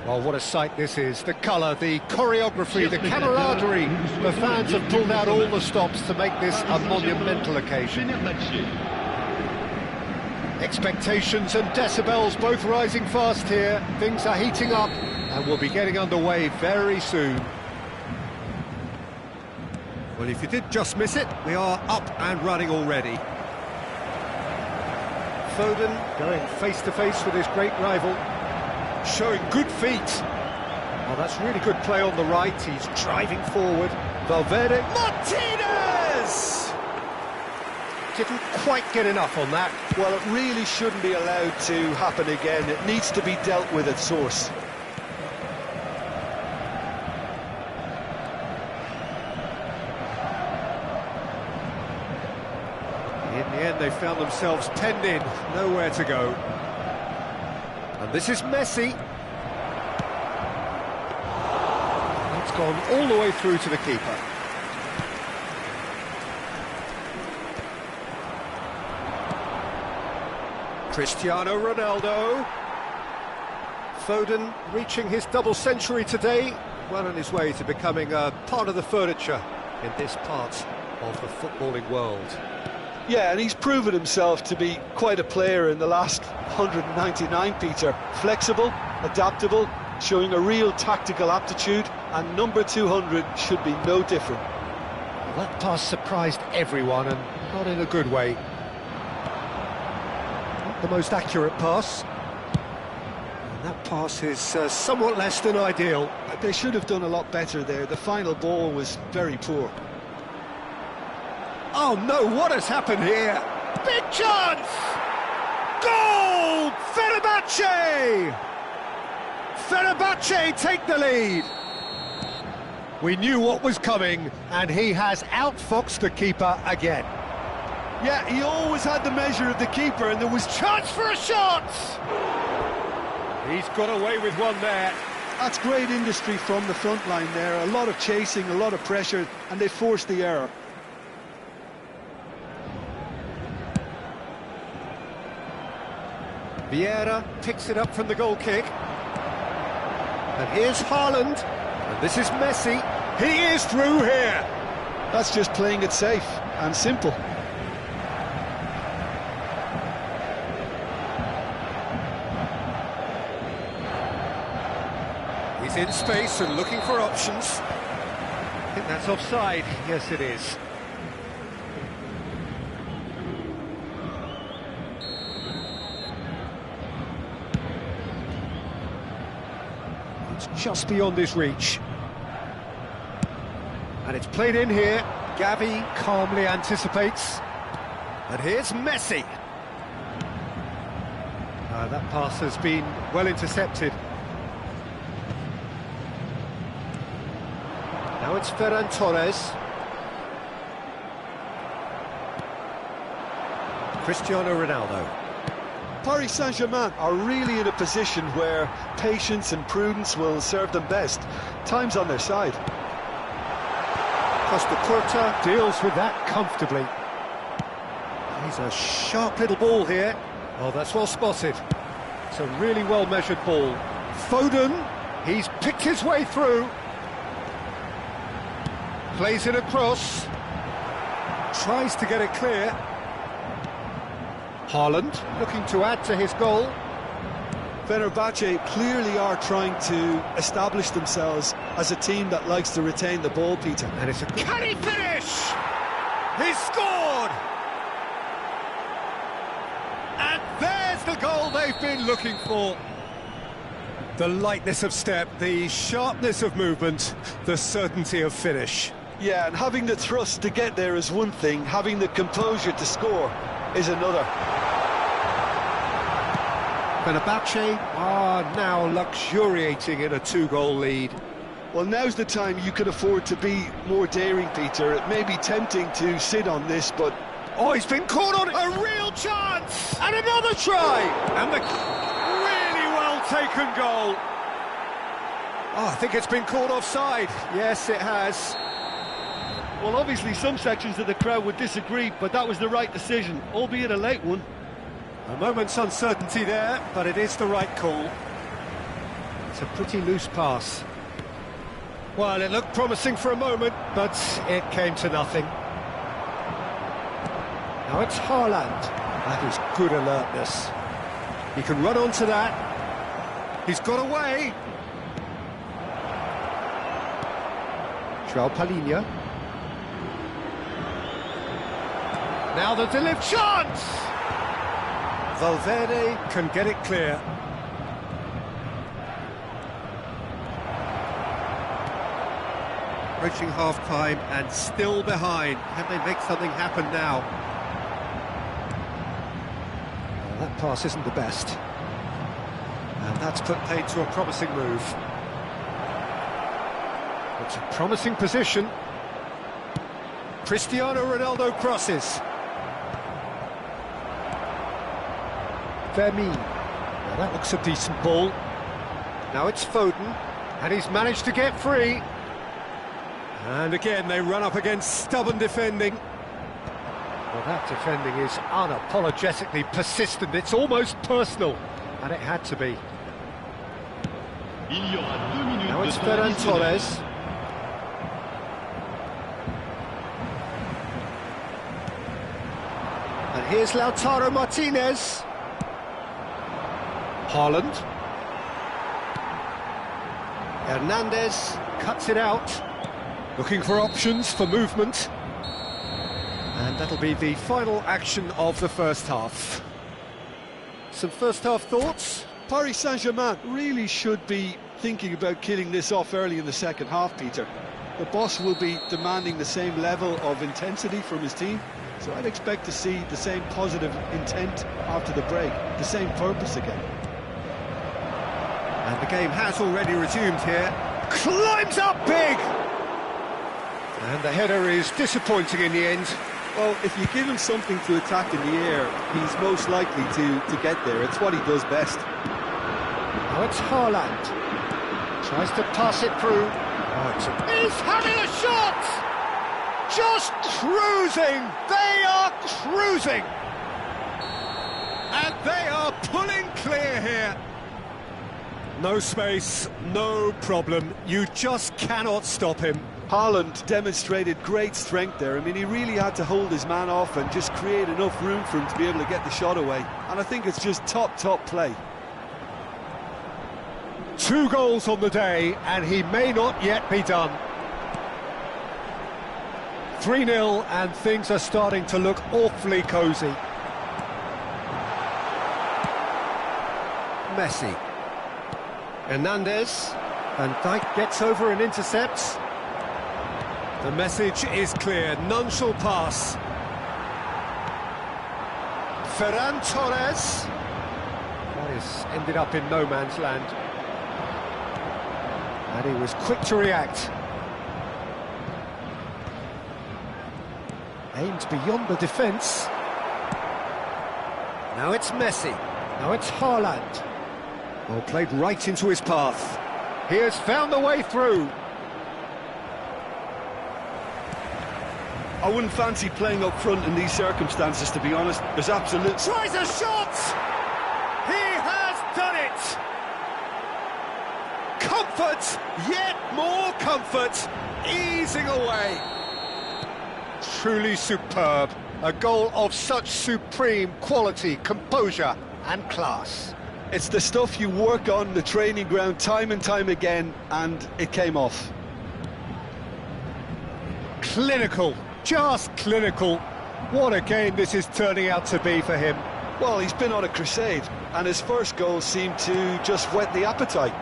Well, what a sight this is. The colour, the choreography, the camaraderie. The fans have pulled out all the stops to make this a monumental occasion. Expectations and decibels both rising fast here. Things are heating up and we'll be getting underway very soon. Well, if you did just miss it, we are up and running already. Foden going face-to-face with his great rival, showing good feet. Well, that's really good play on the right. He's driving forward. Valverde. Martinez! Didn't quite get enough on that. Well, it really shouldn't be allowed to happen again. It needs to be dealt with at source. In the end, they found themselves penned in, nowhere to go. And this is Messi. It's gone all the way through to the keeper. Cristiano Ronaldo. Foden reaching his double century today, well on his way to becoming a part of the furniture in this part of the footballing world. Yeah, and he's proven himself to be quite a player in the last 199, Peter. Flexible, adaptable, showing a real tactical aptitude, and number 200 should be no different. Well, that pass surprised everyone, and not in a good way. Not the most accurate pass. And that pass is somewhat less than ideal. They should have done a lot better there. The final ball was very poor. Oh no, what has happened here? Big chance! Goal! Fenerbahce! Fenerbahce take the lead. We knew what was coming, and he has outfoxed the keeper again. Yeah, he always had the measure of the keeper, and there was Chance for a shot! He's got away with one there. That's great industry from the front line there. A lot of chasing, a lot of pressure, and they forced the error. Vieira picks it up from the goal kick. And here's Haaland. And this is Messi. He is through here. That's just playing it safe and simple. He's in space and looking for options. I think that's offside. Yes, it is. It's just beyond his reach. And it's played in here. Gavi calmly anticipates. And here's Messi. That pass has been well intercepted. Now it's Ferran Torres. Cristiano Ronaldo. Paris Saint-Germain are really in a position where patience and prudence will serve them best. Time's on their side. Costa Curta deals with that comfortably. He's a sharp little ball here. Oh, that's well spotted. It's a really well-measured ball. Foden, he's picked his way through. Plays it across. Tries to get it clear. Haaland looking to add to his goal. Fenerbahce clearly are trying to establish themselves as a team that likes to retain the ball, Peter. And it's a... Can he finish? He's scored! And there's the goal they've been looking for. The lightness of step, the sharpness of movement, the certainty of finish. Yeah, and having the thrust to get there is one thing, having the composure to score is another. Fenerbahce are now luxuriating in a two-goal lead. Well, now's the time you can afford to be more daring, Peter. It may be tempting to sit on this, but... Oh, he's been caught on a real chance! And another try! And the really well-taken goal. Oh, I think it's been called offside. Yes, it has. Well, obviously some sections of the crowd would disagree, but that was the right decision, albeit a late one. A moment's uncertainty there, but it is the right call. It's a pretty loose pass. Well, it looked promising for a moment, but it came to nothing. Now it's Haaland. That is good alertness. He can run onto that. He's got away. João Palhinha. Now the delivered chance! Valverde can get it clear. Reaching half-time and still behind. Can they make something happen now? Well, that pass isn't the best. And that's put paid to a promising move. It's a promising position. Cristiano Ronaldo crosses. Vermeer. Now that looks a decent ball. Now it's Foden, and he's managed to get free. And again, they run up against stubborn defending. Well, that defending is unapologetically persistent. It's almost personal, and it had to be. Now it's Ferran Torres. And here's Lautaro Martinez. Haaland. Hernandez cuts it out. Looking for options for movement. And that'll be the final action of the first half. Some first half thoughts? Paris Saint-Germain really should be thinking about killing this off early in the second half, Peter. The boss will be demanding the same level of intensity from his team, so I'd expect to see the same positive intent after the break, the same purpose again. And the game has already resumed here. Climbs up big! And the header is disappointing in the end. Well, if you give him something to attack in the air, he's most likely to get there. It's what he does best. Now it's Haaland. Tries to pass it through. Oh, he's having a shot! Just cruising! They are cruising! And they are pulling clear here. No space, no problem. You just cannot stop him. Haaland demonstrated great strength there. I mean, he really had to hold his man off and just create enough room for him to be able to get the shot away. And I think it's just top play. 2 goals on the day, and he may not yet be done. 3-0, and things are starting to look awfully cosy. Messi. Hernandez. Van Dijk gets over and intercepts. The message is clear, none shall pass. Ferran Torres. That has ended up in no man's land. And he was quick to react. Aimed beyond the defence. Now it's Messi. Now it's Haaland. Well, played right into his path. He has found the way through. I wouldn't fancy playing up front in these circumstances, to be honest. There's absolute... Tries a shot! He has done it! Comfort, yet more comfort, easing away. Truly superb. A goal of such supreme quality, composure and class. It's the stuff you work on the training ground time and time again, and it came off. Clinical. Just clinical. What a game this is turning out to be for him. Well, he's been on a crusade, and his first goal seemed to just whet the appetite.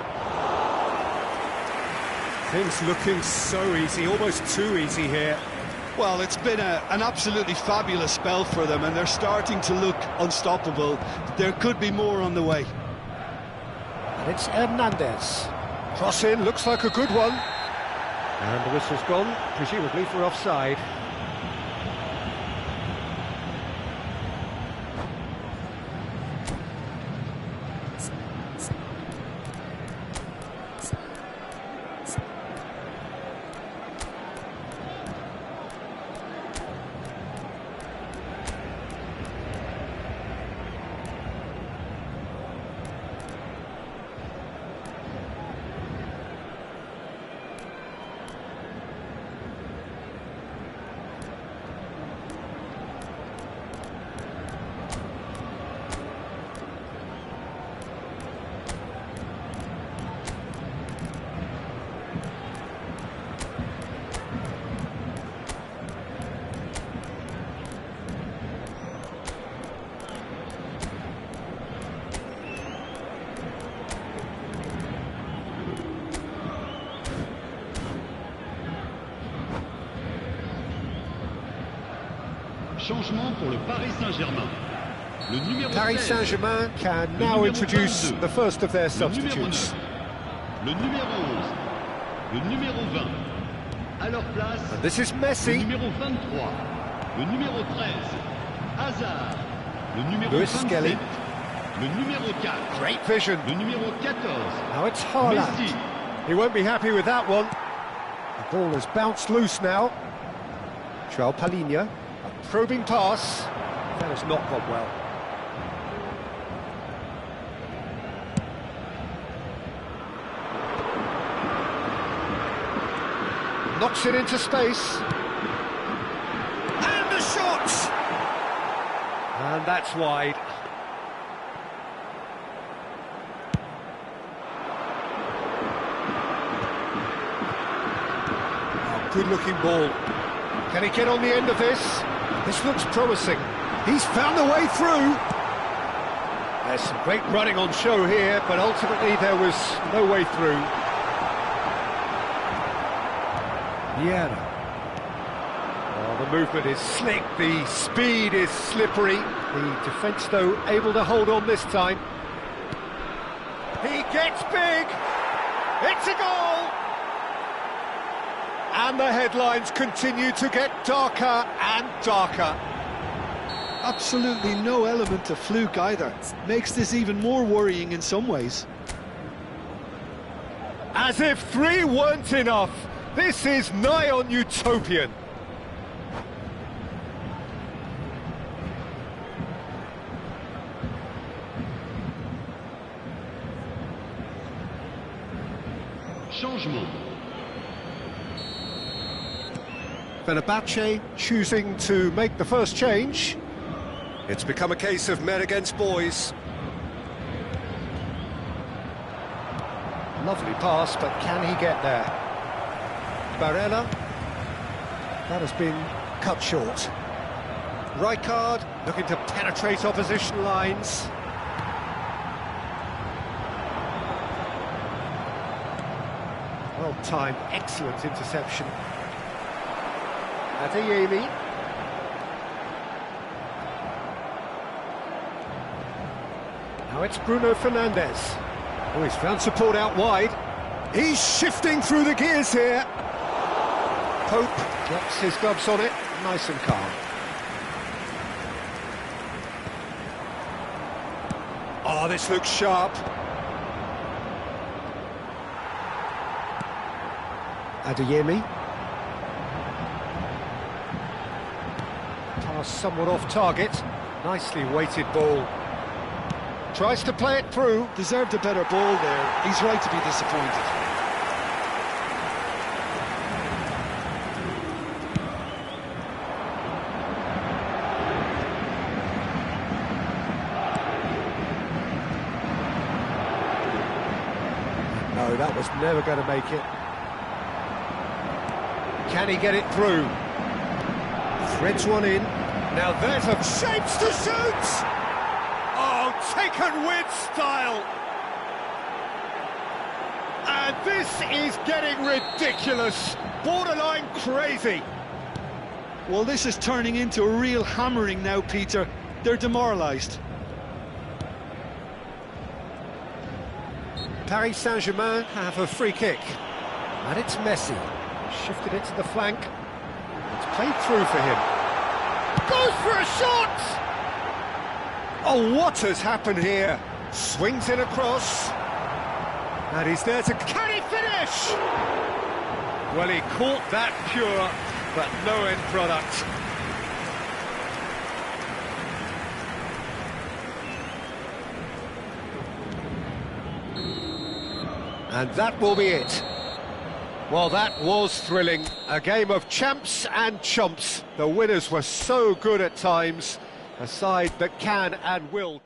Things looking so easy, almost too easy here. Well, it's been an absolutely fabulous spell for them, and they're starting to look unstoppable. There could be more on the way. And it's Hernandez. Cross in, looks like a good one. And the whistle's gone, presumably for offside. Changement pour le Paris Saint-Germain. Le numéro Paris 16, Saint-Germain can now introduce the first of their substitutes. Le numéro 11, le numéro 20. À leur place, And this is le Messi. numéro 23, le numéro 13, Hazard, le numéro Lewis 27, Skelly. le numéro 4, Great vision. le numéro 14, Now it's Haaland. Messi. He won't be happy with that one. The ball has bounced loose now. João Palhinha. A probing pass. That has not gone well. Knocks it into space. And the shot! And that's wide. Oh, good-looking ball. Can he get on the end of this? This looks promising. He's found a way through. There's some great running on show here, but ultimately there was no way through. Vieira. Oh, the movement is slick, the speed is slippery. The defence, though, able to hold on this time. He gets big! It's a goal! And the headlines continue to get darker and darker. Absolutely no element of fluke either. Makes this even more worrying in some ways. As if three weren't enough, this is nigh on utopian. Changement. Fenerbahce choosing to make the first change. It's become a case of men against boys. Lovely pass, but can he get there? Barella. That has been cut short. Rijkaard looking to penetrate opposition lines. Well timed, excellent interception. Adeyemi. Now it's Bruno Fernandes. Oh, he's found support out wide. He's shifting through the gears here. Pope drops his gloves on it, nice and calm. Oh, this looks sharp. Adeyemi. Pass somewhat off target. Nicely weighted ball. Tries to play it through. Deserved a better ball there. He's right to be disappointed. No, that was never going to make it. Can he get it through? Threads one in. Now there's a shapes to shoot! Oh, taken with style! And this is getting ridiculous, borderline crazy. Well, this is turning into a real hammering now, Peter. They're demoralised. Paris Saint-Germain have a free kick. And it's Messi. Shifted it to the flank. It's played through for him. Goes for a shot! Oh, what has happened here? Swings in across. And he's there to... Can he finish? Well, he caught that pure, but no end product. And that will be it. Well, that was thrilling. A game of champs and chumps. The winners were so good at times. A side that can and will...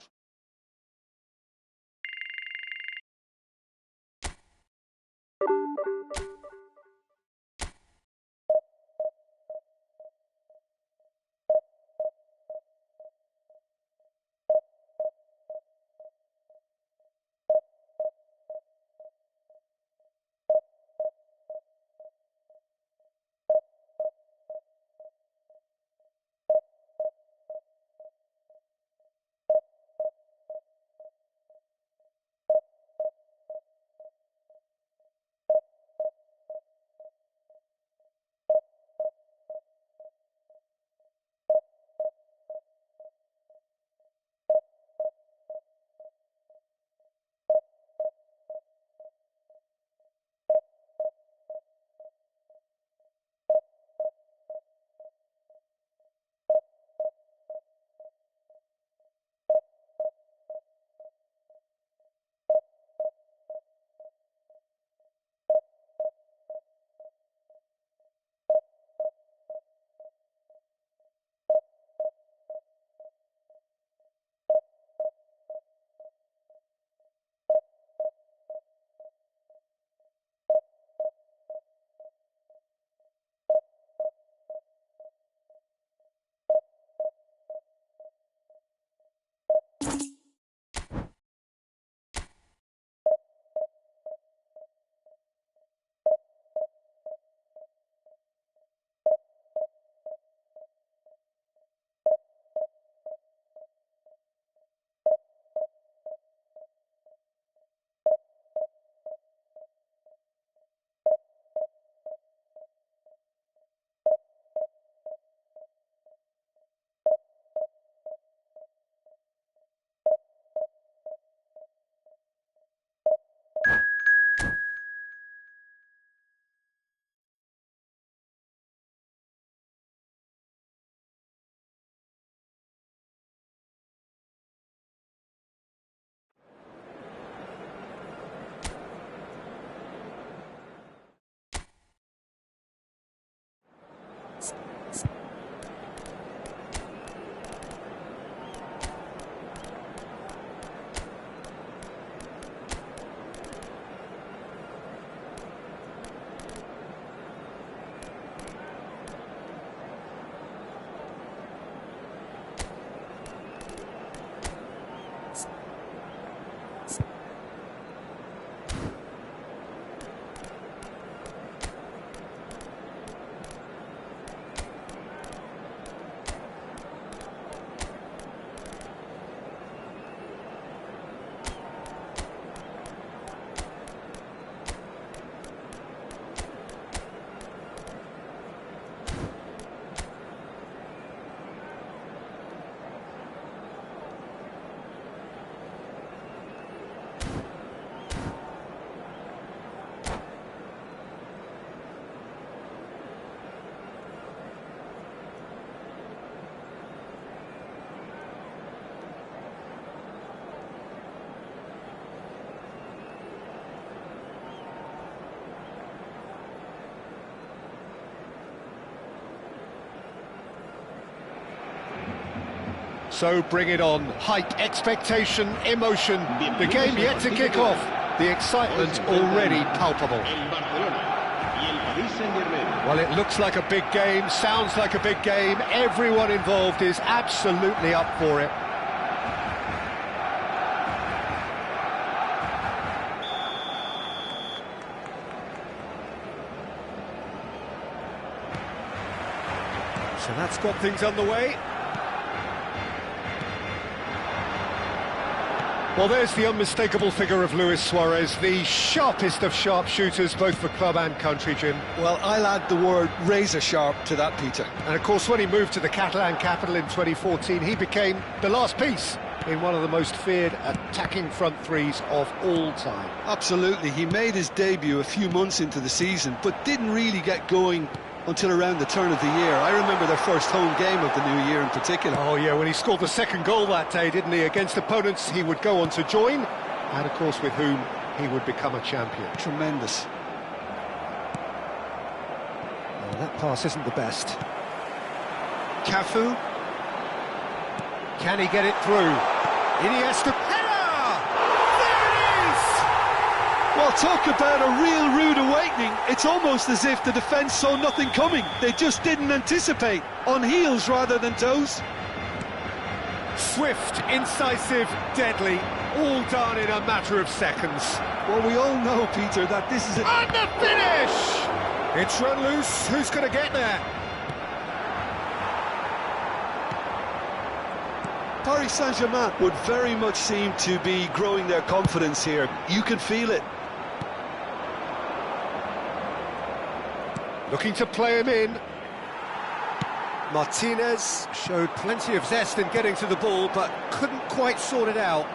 So bring it on. Hype, expectation, emotion. The game yet to kick off. The excitement already palpable. Well, it looks like a big game, sounds like a big game. Everyone involved is absolutely up for it. So that's got things underway. Well, there's the unmistakable figure of Luis Suarez, the sharpest of sharpshooters, both for club and country, Jim. Well, I'll add the word razor sharp to that, Peter. And of course, when he moved to the Catalan capital in 2014, he became the last piece in one of the most feared attacking front threes of all time. Absolutely, he made his debut a few months into the season, but didn't really get going until around the turn of the year. I remember their first home game of the new year in particular. Oh yeah, when he scored the second goal that day, didn't he? Against opponents he would go on to join, and of course with whom he would become a champion. Tremendous. Well, that pass isn't the best. Cafu. Can he get it through? Iniesta. Well, talk about a real rude awakening. It's almost as if the defence saw nothing coming. They just didn't anticipate. On heels rather than toes. Swift, incisive, deadly, all done in a matter of seconds. Well, we all know, Peter, that this is And the finish! It's run loose. Who's going to get there? Paris Saint-Germain would very much seem to be growing their confidence here. You can feel it. Looking to play him in. Martinez showed plenty of zest in getting to the ball, but couldn't quite sort it out.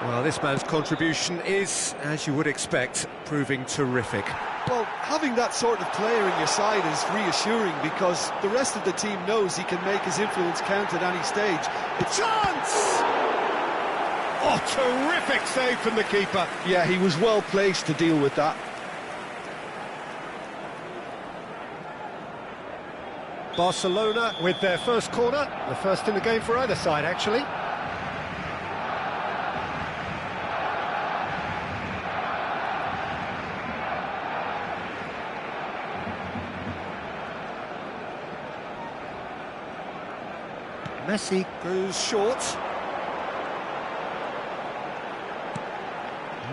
Well, this man's contribution is, as you would expect, proving terrific. Well, having that sort of player in your side is reassuring because the rest of the team knows he can make his influence count at any stage. It's chance! Oh, terrific save from the keeper. Yeah, he was well placed to deal with that. Barcelona with their first corner, the first in the game for either side, actually. Messi goes short.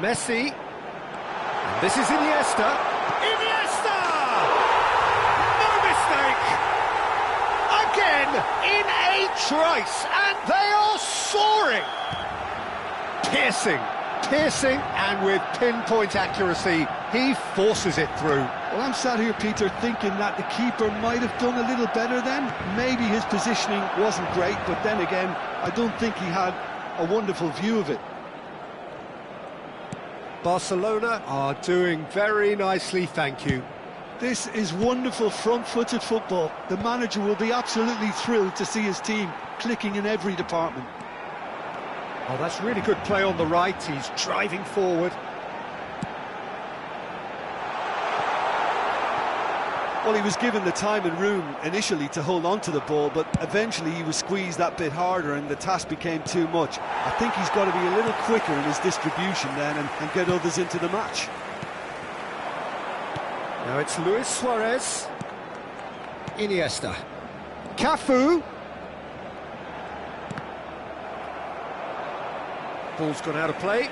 Messi. And this is Iniesta. Iniesta! No mistake! Again, in a trice, and they are soaring! Piercing, and with pinpoint accuracy, he forces it through. Well, I'm sat here, Peter, thinking that the keeper might have done a little better then. Maybe his positioning wasn't great, but then again, I don't think he had a wonderful view of it. Barcelona are doing very nicely, thank you. This is wonderful front-footed football. The manager will be absolutely thrilled to see his team clicking in every department. Oh, that's really good play on the right. He's driving forward. Well, he was given the time and room initially to hold on to the ball, but eventually he was squeezed that bit harder and the task became too much. I think he's got to be a little quicker in his distribution then and get others into the match. Now it's Luis Suarez. Iniesta. Cafu. Ball's gone out of play.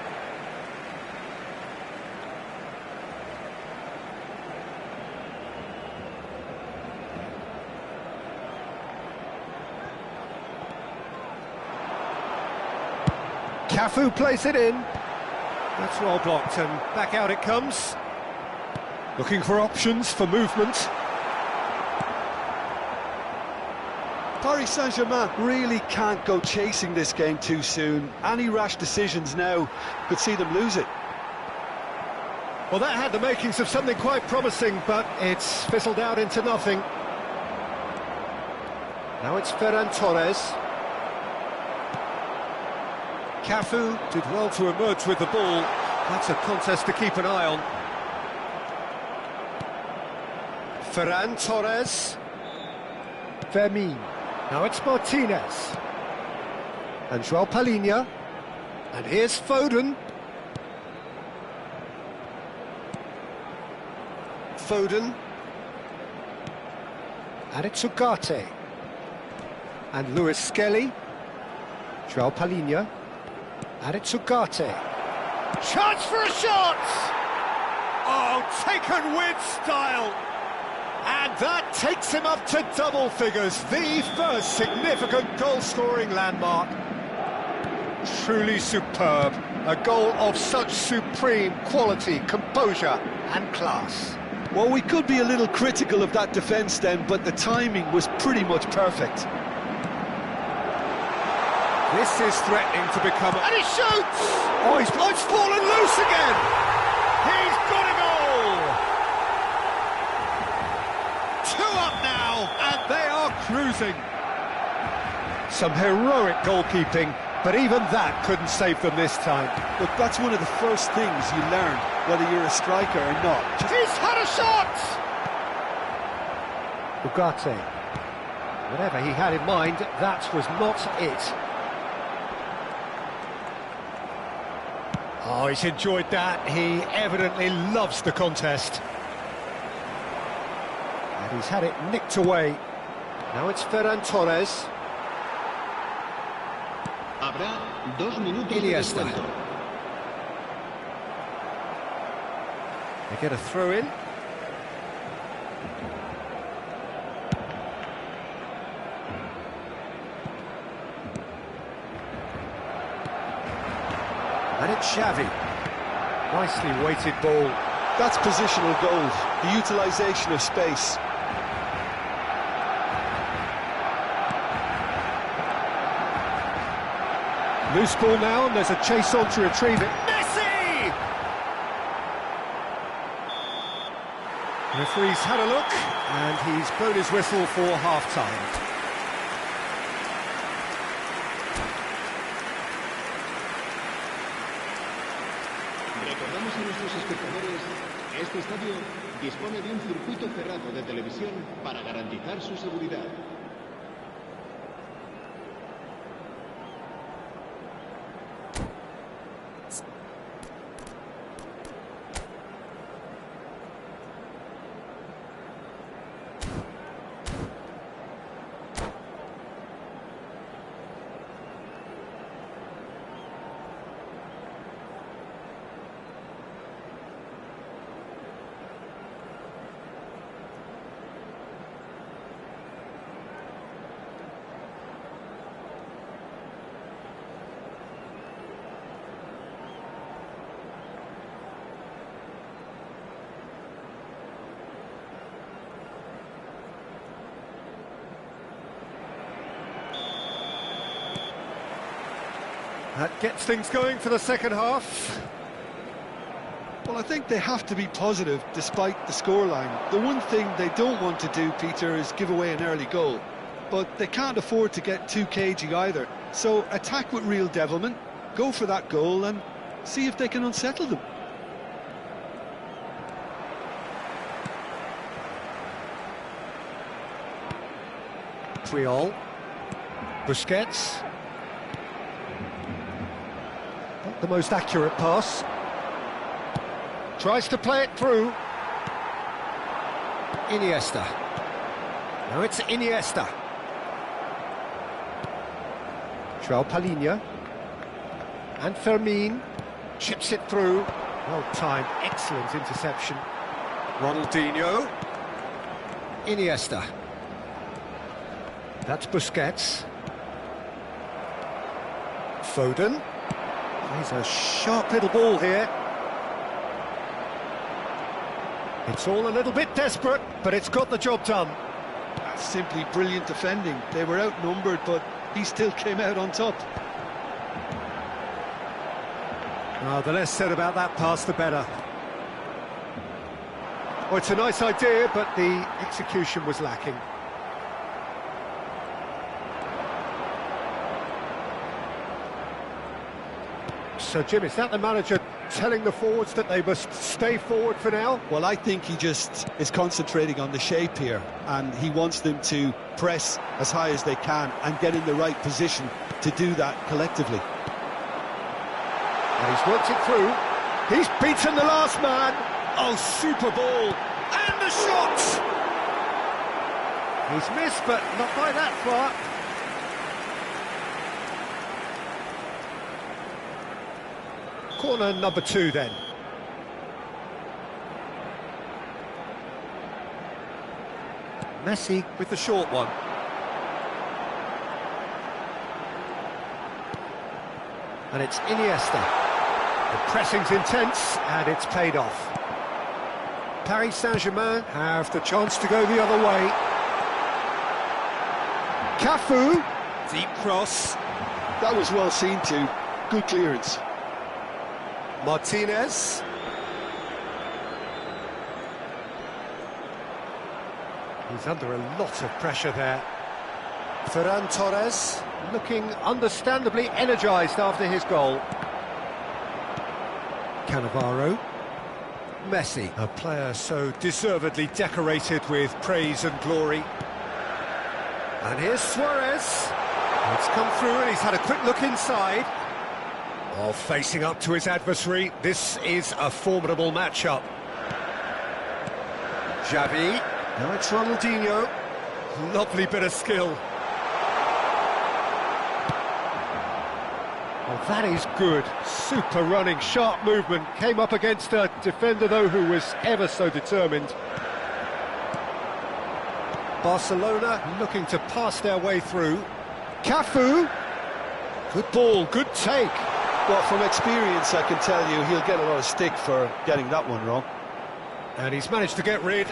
Cafu plays it in. That's well blocked, and back out it comes. Looking for options for movement. Paris Saint-Germain really can't go chasing this game too soon. Any rash decisions now could see them lose it. Well, that had the makings of something quite promising, but it's fizzled out into nothing. Now it's Ferran Torres. Cafu did well to emerge with the ball. That's a contest to keep an eye on. Ferran Torres. Fermin. Now it's Martinez. And João Palhinha. And here's Foden. Foden. And it's Ugarte. And Lewis Skelly. João Palhinha. And it's Ugarte. Chance for a shot! Oh, taken with style! And that takes him up to double figures, the first significant goal-scoring landmark. Truly superb, a goal of such supreme quality, composure and class. Well, we could be a little critical of that defence then, but the timing was pretty much perfect. This is threatening to become... And he shoots! Oh, it's fallen loose again! He's got a goal! 2 up now, and they are cruising. Some heroic goalkeeping, but even that couldn't save them this time. Look, that's one of the first things you learn, whether you're a striker or not. He's had a shot! Ugarte. Whatever he had in mind, that was not it. Oh, he's enjoyed that. He evidently loves the contest. And he's had it nicked away. Now it's Ferran Torres. Habrá 2 minutos de Iniesta. descuento. They get a throw in. And it's Xavi. Nicely weighted ball. That's positional goals, the utilisation of space. Loose ball now, and there's a chase on to retrieve it. Messi! The referee's had a look, and he's blown his whistle for half-time. Recordamos a nuestros espectadores que este estadio dispone de un circuito cerrado de televisión para garantizar su seguridad. That gets things going for the second half. Well, I think they have to be positive despite the scoreline. The one thing they don't want to do, Peter, is give away an early goal. But they can't afford to get too cagey either. So attack with real devilment, go for that goal and see if they can unsettle them. Triol. Busquets. Not the most accurate pass. Tries to play it through. Iniesta. Now it's Iniesta. João Palhinha. And Fermin. Chips it through. Well timed, excellent interception. Ronaldinho. Iniesta. That's Busquets. Foden. He's a sharp little ball here. It's all a little bit desperate, but it's got the job done. That's simply brilliant defending. They were outnumbered, but he still came out on top. Oh, the less said about that pass, the better. Well, it's a nice idea, but the execution was lacking. So, Jim, is that the manager telling the forwards that they must stay forward for now? Well, I think he just is concentrating on the shape here, and he wants them to press as high as they can and get in the right position to do that collectively. And he's worked it through. He's beaten the last man. Oh, super ball. And the shot! He's missed, but not by that far. Corner number 2 then. Messi with the short one. And it's Iniesta. The pressing's intense, and it's paid off. Paris Saint-Germain have the chance to go the other way. Cafu, deep cross. That was well seen too. Good clearance. Martinez. He's under a lot of pressure there. Ferran Torres looking understandably energised after his goal. Cannavaro. Messi, a player so deservedly decorated with praise and glory. And here's Suarez. It's come through and he's had a quick look inside. While facing up to his adversary, this is a formidable matchup. Xavi. Now it's Ronaldinho. Lovely bit of skill. Oh, that is good. Super running, sharp movement. Came up against a defender, though, who was ever so determined. Barcelona looking to pass their way through. Cafu. Good ball, good take. Well, from experience, I can tell you he'll get a lot of stick for getting that one wrong. And he's managed to get rid.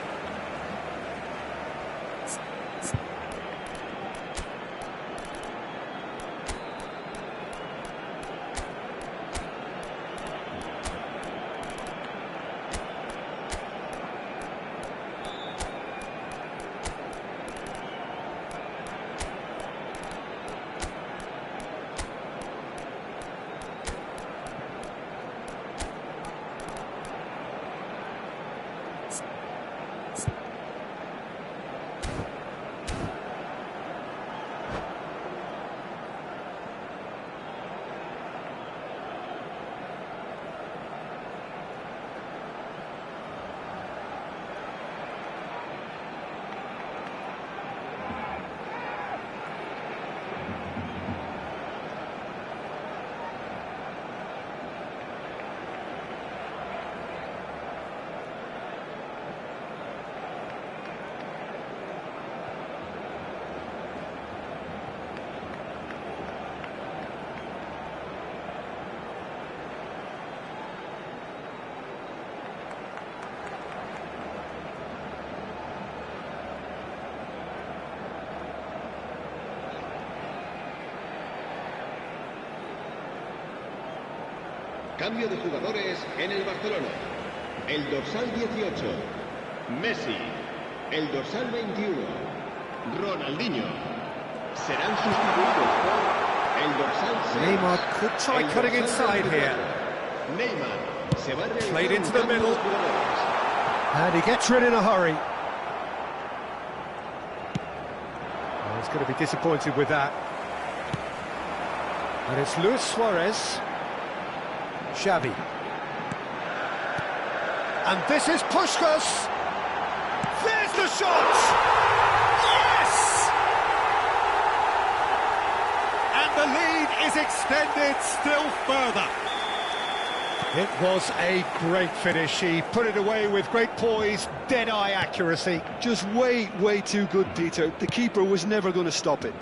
Cambio de jugadores en el Barcelona. El dorsal 18, Messi. El dorsal 21, Ronaldinho. Serán sustituidos por el dorsal 6. Neymar could try cutting inside here. Neymar se va a realizar Played into un the cambio middle. de jugadores. And he gets rid in a hurry. Oh, he's going to be disappointed with that. And it's Luis Suarez. Xavi. And this is Puskás. There's the shot! Yes! And the lead is extended still further. It was a great finish. He put it away with great poise, dead-eye accuracy. Just way too good, Peter. The keeper was never going to stop it.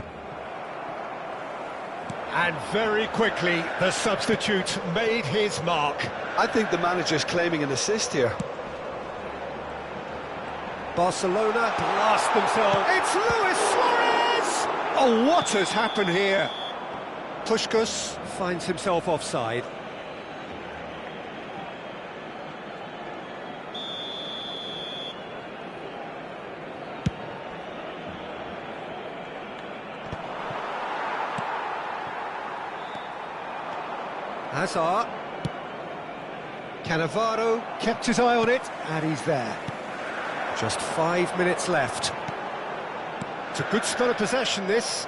And very quickly, the substitute made his mark. I think the manager's claiming an assist here. Barcelona blast themselves. It's Luis Suarez! Oh, what has happened here? Puskás finds himself offside. Hazard. Cannavaro kept his eye on it, and he's there. Just 5 minutes left. It's a good spell of possession, this.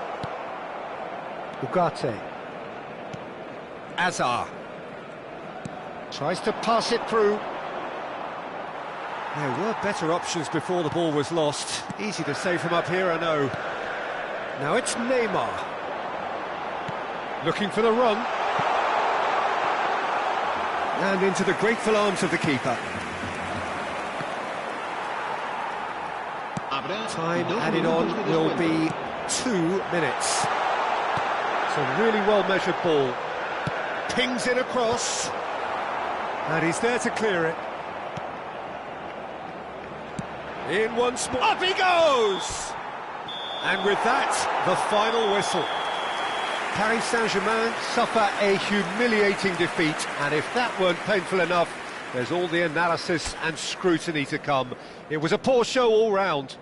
Ugarte. Hazard. Tries to pass it through. There were better options before the ball was lost. Easy to say from up here, I know. Now it's Neymar. Looking for the run. And into the grateful arms of the keeper. Time added on will be 2 minutes. It's a really well-measured ball. Pings it across. And he's there to clear it. In once more. Up he goes! And with that, the final whistle. Paris Saint-Germain suffer a humiliating defeat, and if that weren't painful enough, there's all the analysis and scrutiny to come. It was a poor show all round.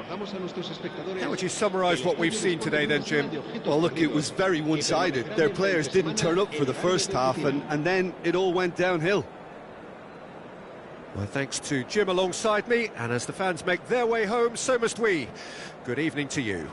How would you summarise what we've seen today then, Jim? Well, look, it was very one-sided. Their players didn't turn up for the first half, and then it all went downhill. Well, thanks to Jim alongside me, and as the fans make their way home, so must we. Good evening to you.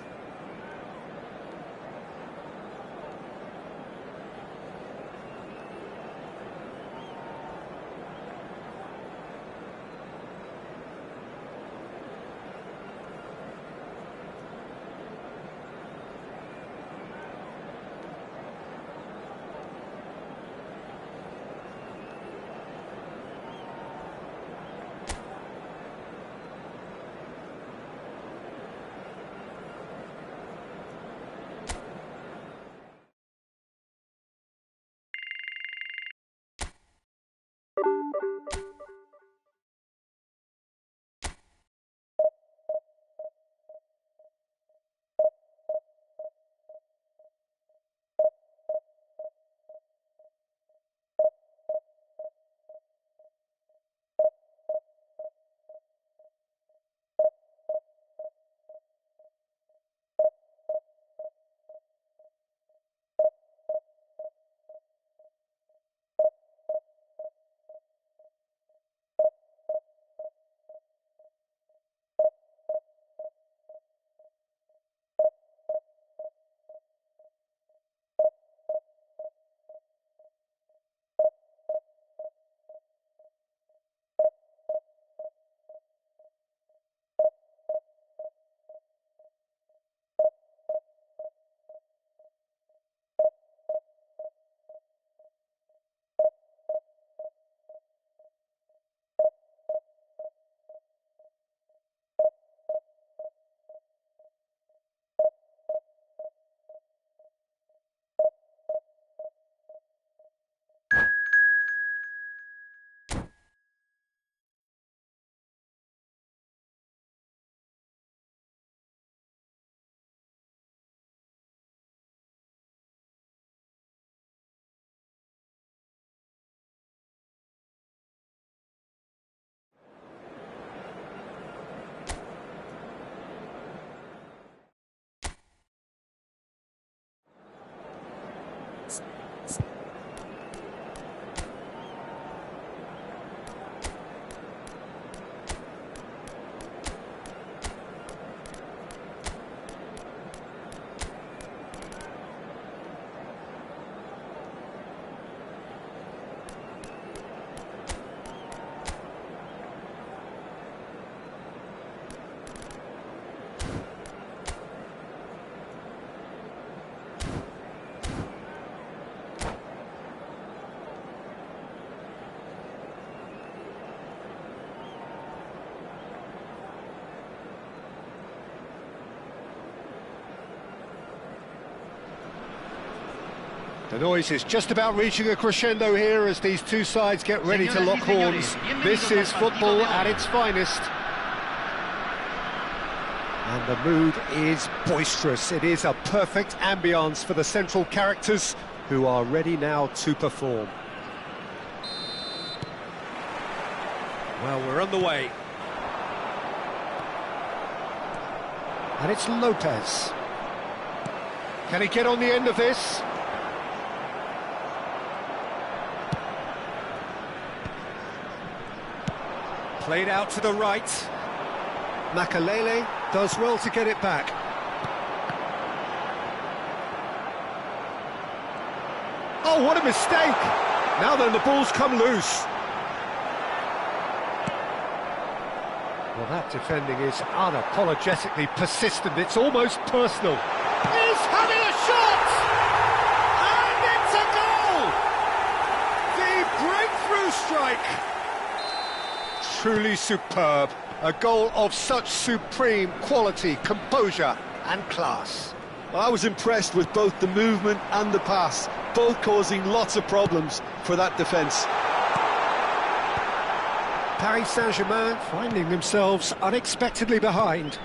The noise is just about reaching a crescendo here as these two sides get ready to lock horns. This is football at its finest. And the mood is boisterous. It is a perfect ambience for the central characters who are ready now to perform. Well, we're on the way. And it's Lopez. Can he get on the end of this? Played out to the right. Makalele does well to get it back. Oh, what a mistake! Now then, the ball's come loose. Well, that defending is unapologetically persistent. It's almost personal. He's having a shot! And it's a goal! The breakthrough strike! Truly superb. A goal of such supreme quality, composure and class. Well, I was impressed with both the movement and the pass, both causing lots of problems for that defence. Paris Saint-Germain finding themselves unexpectedly behind.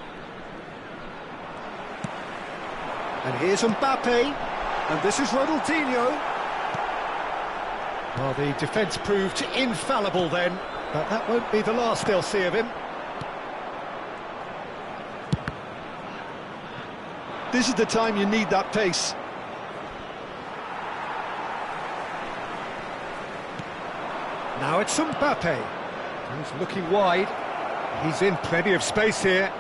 And here's Mbappe, and this is Ronaldinho. Well, the defence proved infallible then, but that won't be the last they'll see of him. This is the time you need that pace. Now it's Mbappe. He's looking wide. He's in plenty of space here.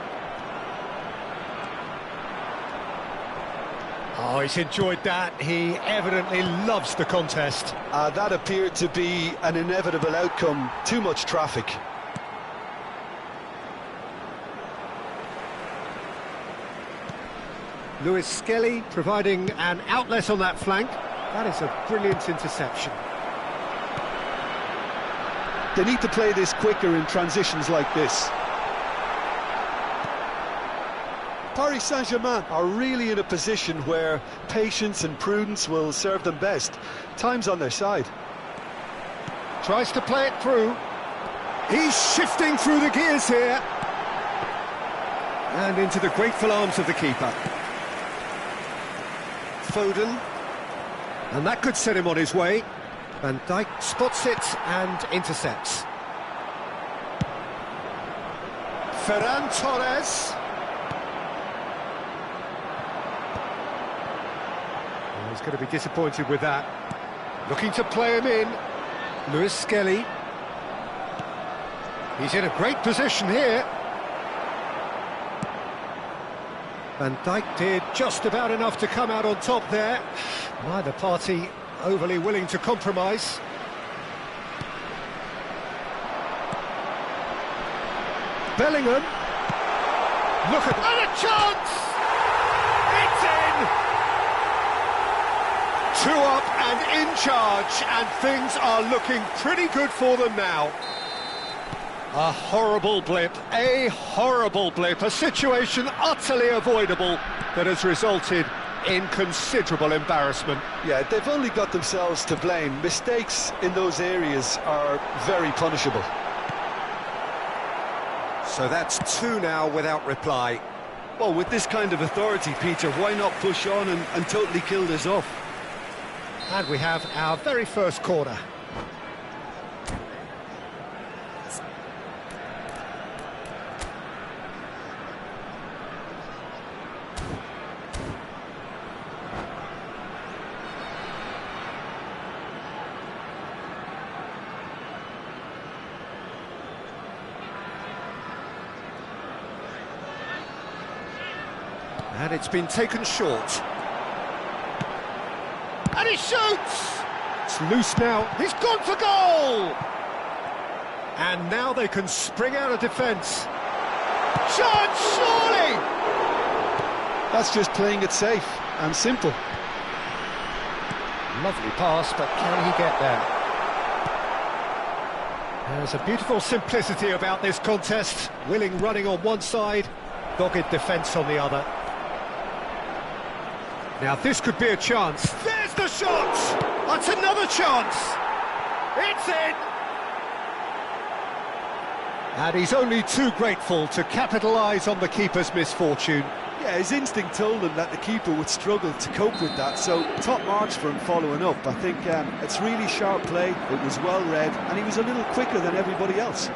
Oh, he's enjoyed that. He evidently loves the contest. That appeared to be an inevitable outcome. Too much traffic. Lewis Skelly providing an outlet on that flank. That is a brilliant interception. They need to play this quicker in transitions like this. Paris Saint-Germain are really in a position where patience and prudence will serve them best. Time's on their side. Tries to play it through. He's shifting through the gears here. And into the grateful arms of the keeper. Foden. And that could set him on his way. Van Dijk spots it and intercepts. Ferran Torres. Oh, he's going to be disappointed with that. Looking to play him in. Lewis Skelly. He's in a great position here. Van Dijk did just about enough to come out on top there. Neither party overly willing to compromise. Bellingham. Look at that, a chance! It's in! 2 up and in charge, and things are looking pretty good for them now. A horrible blip, a situation utterly avoidable that has resulted in considerable embarrassment. Yeah, they've only got themselves to blame. Mistakes in those areas are very punishable. So that's 2 now without reply. Well, with this kind of authority, Peter, why not push on and totally kill this off? And we have our very first corner. And it's been taken short. And he shoots! It's loose now. He's gone for goal! And now they can spring out of defence. Chance, surely! That's just playing it safe and simple. Lovely pass, but can he get there? There's a beautiful simplicity about this contest. Willing running on one side, dogged defence on the other. Now this could be a chance. There's the shot! That's another chance! It's in! And he's only too grateful to capitalise on the keeper's misfortune. Yeah, his instinct told him that the keeper would struggle to cope with that, so top marks for him following up. I think it's really sharp play, it was well read, and he was a little quicker than everybody else.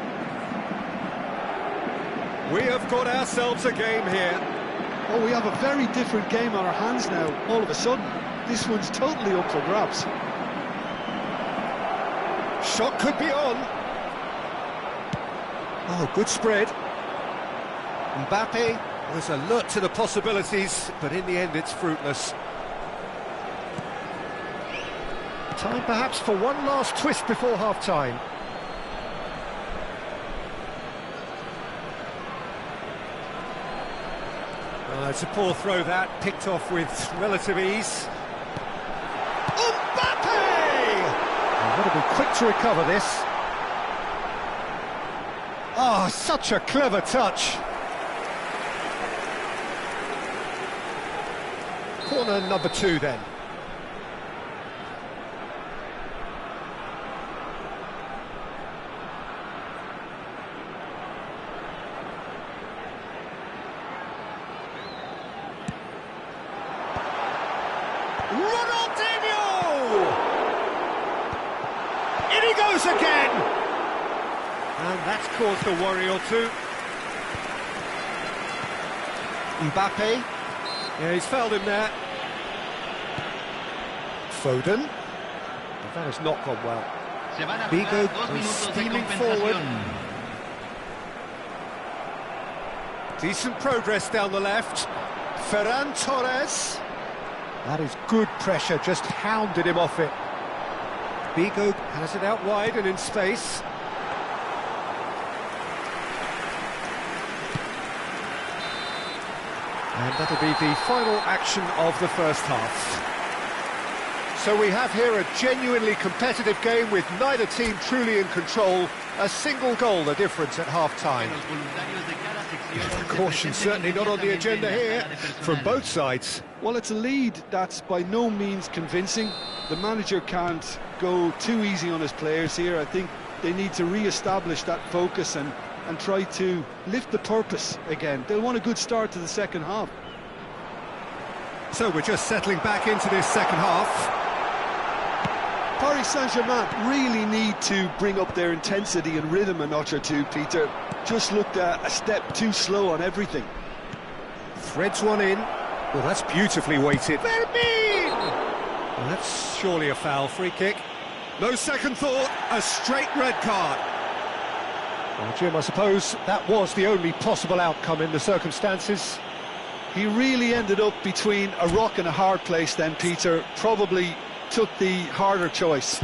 We have got ourselves a game here. Oh, we have a very different game on our hands now, all of a sudden. This one's totally up for grabs. Shot could be on. Oh, good spread. Mbappe was alert to the possibilities, but in the end it's fruitless. Time perhaps for one last twist before half-time. It's a poor throw that, picked off with relative ease. Mbappe! I've got to be quick to recover this. Oh, such a clever touch. Corner number 2 then. In he goes again! And that's caused a worry or two. Mbappe. Yeah, he's fouled him there. Foden. But that has not gone well. Vigo is steaming forward. Decent progress down the left. Ferran Torres. That is good pressure, just hounded him off it. Vigo has it out wide and in space. And that'll be the final action of the first half. So we have here a genuinely competitive game with neither team truly in control. A single goal the difference at half-time. Caution certainly not on the agenda here from both sides. Well, it's a lead that's by no means convincing. The manager can't go too easy on his players here. I think they need to re-establish that focus and try to lift the purpose again. They'll want a good start to the second half. So we're just settling back into this second half. Paris Saint-Germain really need to bring up their intensity and rhythm a notch or two, Peter. Just looked a step too slow on everything. Threads one in. Well, that's beautifully weighted. Well, that's surely a foul. Free kick. No second thought, a straight red card. Well, Jim, I suppose that was the only possible outcome in the circumstances. He really ended up between a rock and a hard place then, Peter. Probably took the harder choice.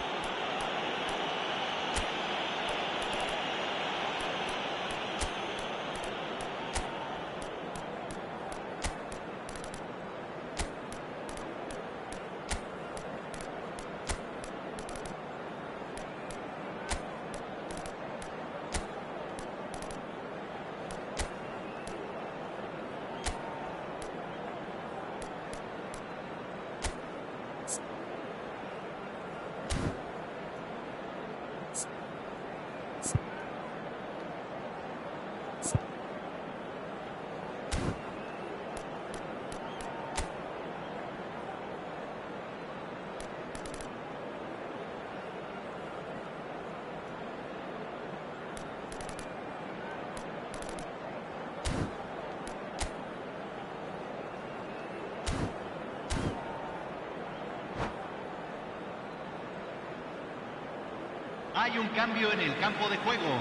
Hay un cambio en el campo de juego.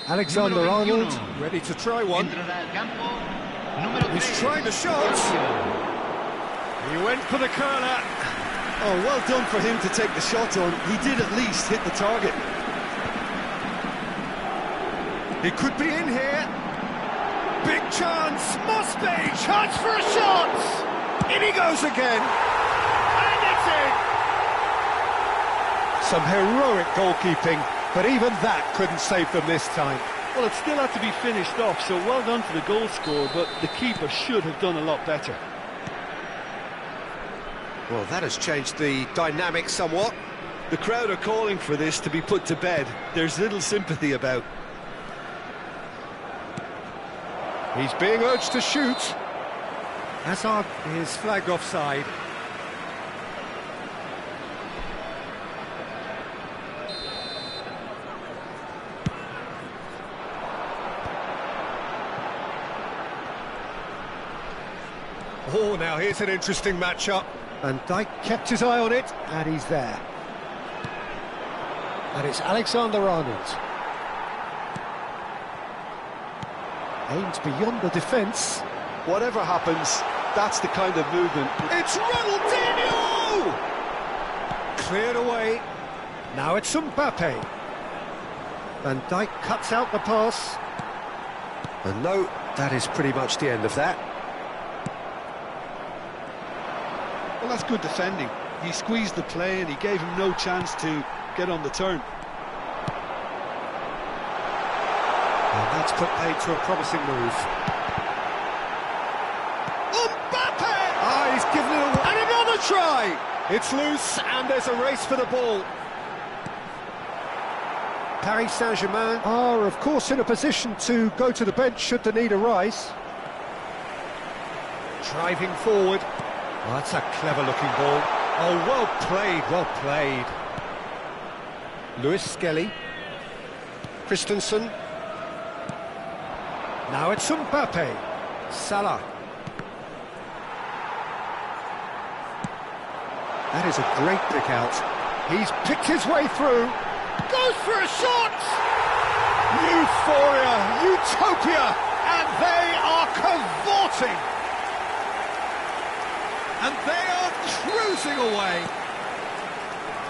Alexander-Arnold ready to try one. Entrará al campo número 3. He's trying the shot. He went for the curler. Oh, well done for him to take the shot on. He did at least hit the target. He could be in here. Big chance. Must be. Chance for a shot. In he goes again. And it's in. Some heroic goalkeeping, but even that couldn't save them this time. Well, it still had to be finished off, so well done for the goal scorer, but the keeper should have done a lot better. Well, that has changed the dynamic somewhat. The crowd are calling for this to be put to bed. There's little sympathy about. He's being urged to shoot. Hazard is flagged offside. Oh, now here's an interesting matchup. And Dijk kept his eye on it, and he's there. And it's Alexander-Arnold. Aimed beyond the defence. Whatever happens, that's the kind of movement. It's Ronaldinho! Cleared away. Now it's Mbappe. Van Dijk cuts out the pass. And no, that is pretty much the end of that. Well, that's good defending. He squeezed the play and he gave him no chance to get on the turn. And that's put paid to a promising move. Mbappe! Ah, he's given it away. And another try! It's loose and there's a race for the ball. Paris Saint-Germain are, of course, in a position to go to the bench should the need arise. Driving forward. Oh, that's a clever-looking ball. Oh, well played, well played. Lewis Skelly. Christensen. Now it's Mbappe. Salah. That is a great pick out. He's picked his way through. Goes for a shot! Euphoria, utopia, and they are cavorting. And they are cruising away.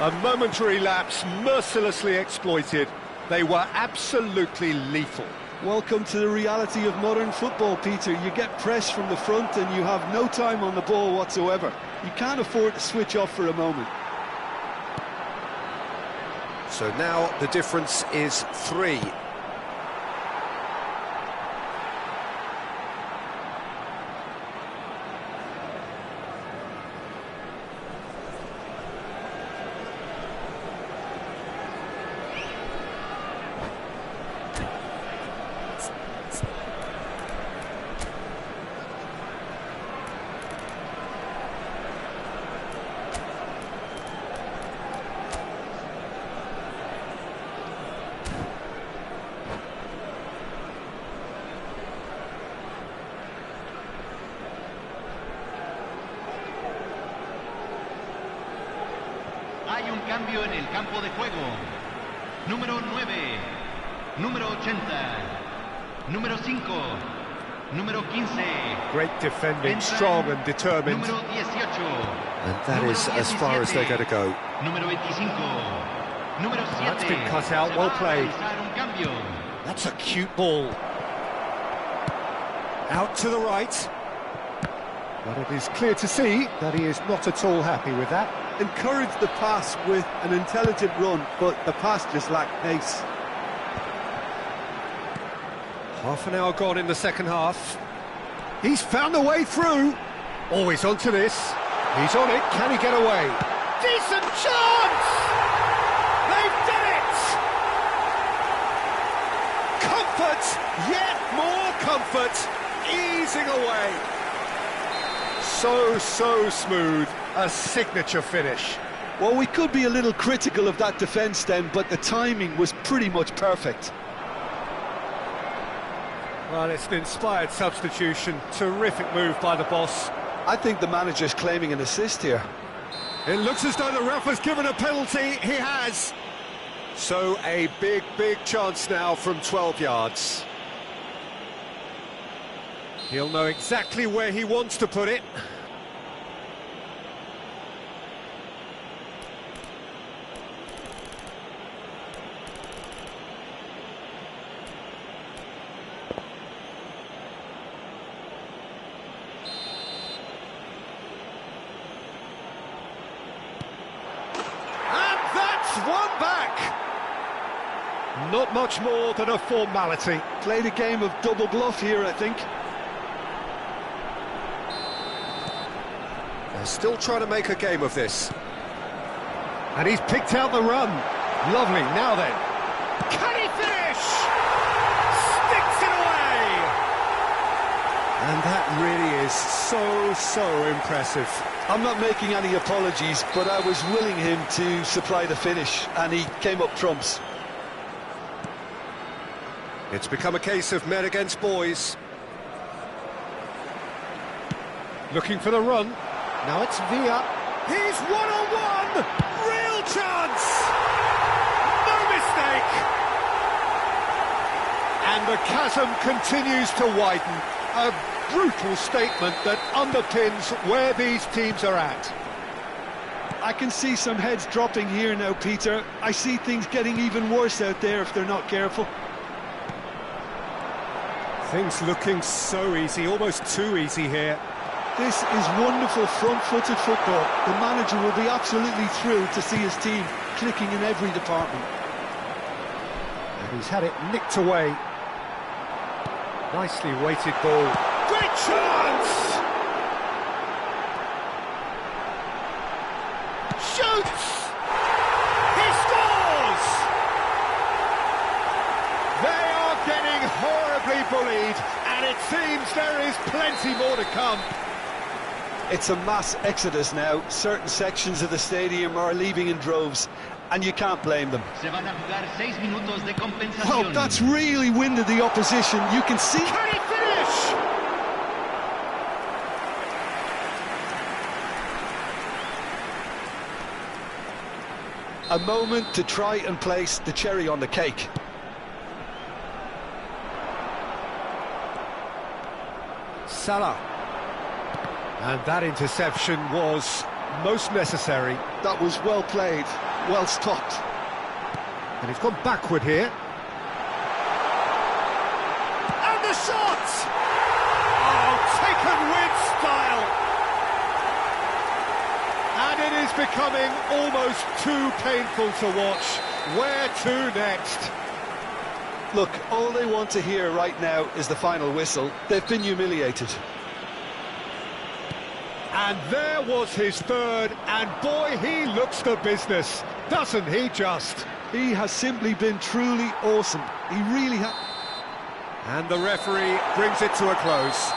A momentary lapse, mercilessly exploited. They were absolutely lethal. Welcome to the reality of modern football, Peter. You get pressed from the front and you have no time on the ball whatsoever. You can't afford to switch off for a moment. So now the difference is 3. Hay un cambio en el campo de juego. Número 9, número 80, número 5, número 15. Great defending, strong and determined. Número 18. And that is as far as they're going to go. Número 25. Número 7. That's been cut out, well played. Un cambio. That's a cute ball. Out to the right. But it is clear to see that he is not at all happy with that. Encouraged the pass with an intelligent run, but the pass just lacked pace. Half an hour gone in the second half. He's found a way through. Always onto this. He's on it. Can he get away? Decent chance! They've done it! Comfort! Yet more comfort! Easing away. So smooth. A signature finish. Well, we could be a little critical of that defence then, but the timing was pretty much perfect. Well, it's an inspired substitution. Terrific move by the boss. I think the manager's claiming an assist here. It looks as though the ref has given a penalty. He has. So a big chance now from 12 yards. He'll know exactly where he wants to put it. One back. Not much more than a formality. Played a game of double bluff here, I think. They're still trying to make a game of this. And he's picked out the run. Lovely, now then. Can he finish? Sticks it away! And that really is so impressive. I'm not making any apologies, but I was willing him to supply the finish, and he came up trumps. It's become a case of men against boys. Looking for the run. Now it's Villa. He's one-on-one! Real chance! No mistake! And the chasm continues to widen. A brutal statement that underpins where these teams are at. I can see some heads dropping here now, Peter. I see things getting even worse out there if they're not careful. Things looking so easy, almost too easy here. This is wonderful front-footed football. The manager will be absolutely thrilled to see his team clicking in every department. And he's had it nicked away. Nicely weighted ball. Great chance! Shoots! He scores! They are getting horribly bullied, and it seems there is plenty more to come. It's a mass exodus now. Certain sections of the stadium are leaving in droves, and you can't blame them. Se van a jugar 6 minutos de compensación. Well, that's really winded the opposition. You can see... Can he finish? A moment to try and place the cherry on the cake. Salah. And that interception was most necessary. That was well played, well stopped. And he's gone backward here. And the shot! Oh, taken with style! And it is becoming almost too painful to watch. Where to next? Look, all they want to hear right now is the final whistle. They've been humiliated. And there was his third, and boy, he looks the business, doesn't he just? He has simply been truly awesome. He really has. And the referee brings it to a close.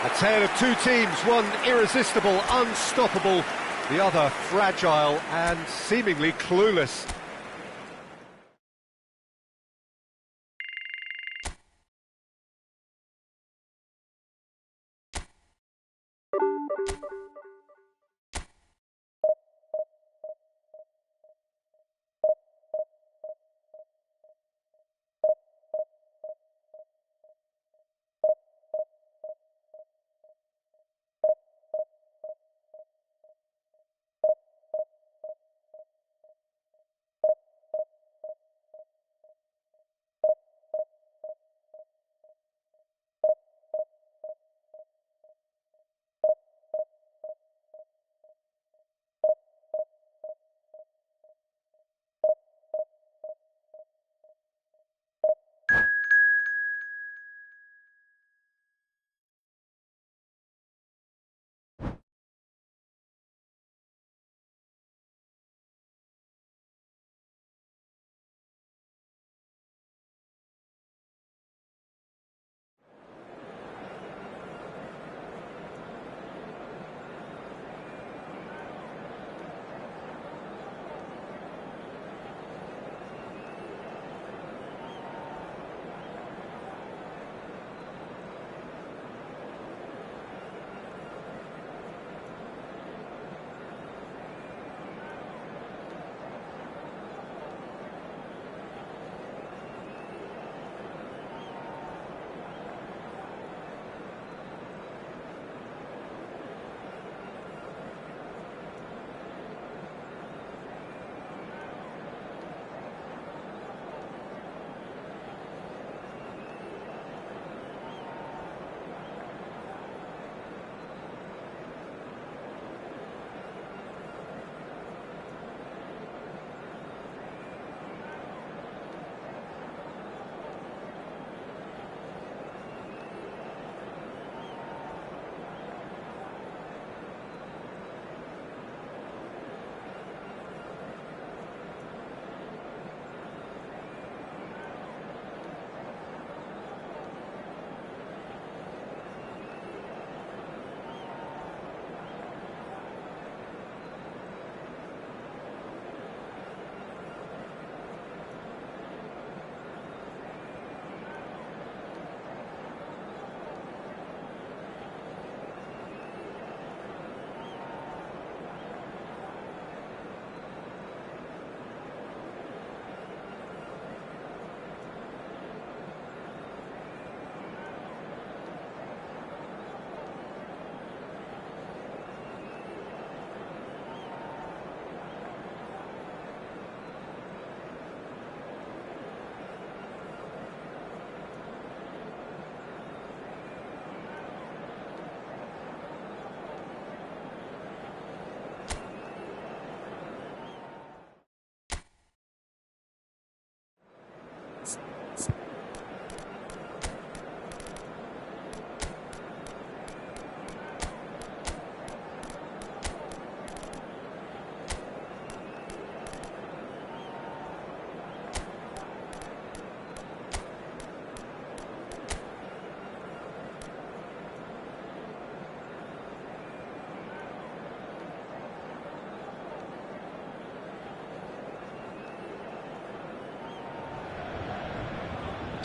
A tale of two teams, one irresistible, unstoppable, the other fragile and seemingly clueless.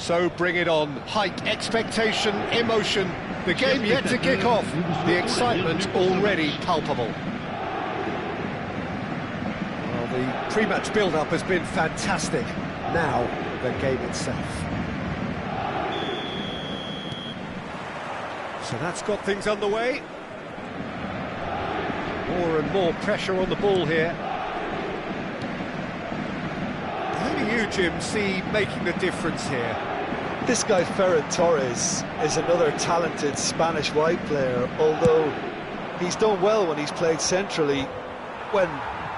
So bring it on. Hype, expectation, emotion. The game yet to kick off. The excitement already palpable. Well, the pre-match build-up has been fantastic. Now, the game itself. So that's got things underway. More and more pressure on the ball here. Who do you, Jim, see making the difference here? This guy Ferran Torres is another talented Spanish wide player, although he's done well when he's played centrally when